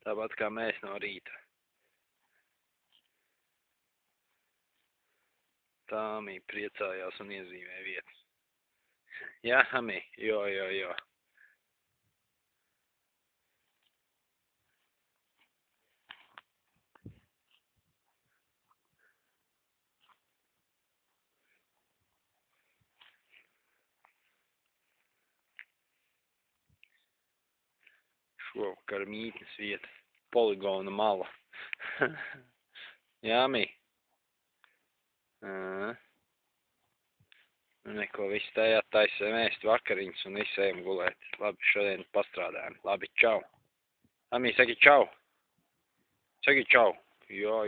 Tāpat kā mēs no rīta. Tāmī priecājās un iezīmē vietas. Jā, Amī? Jo. Šovakar mītnes vieta. Poligona mala. Jā, Amī? Neko, viss tajā taisa mēst vakariņas un visi ejam gulēt. Labi, šodien pastrādājam. Labi, čau. Amī, saki čau. Saki čau. Jo.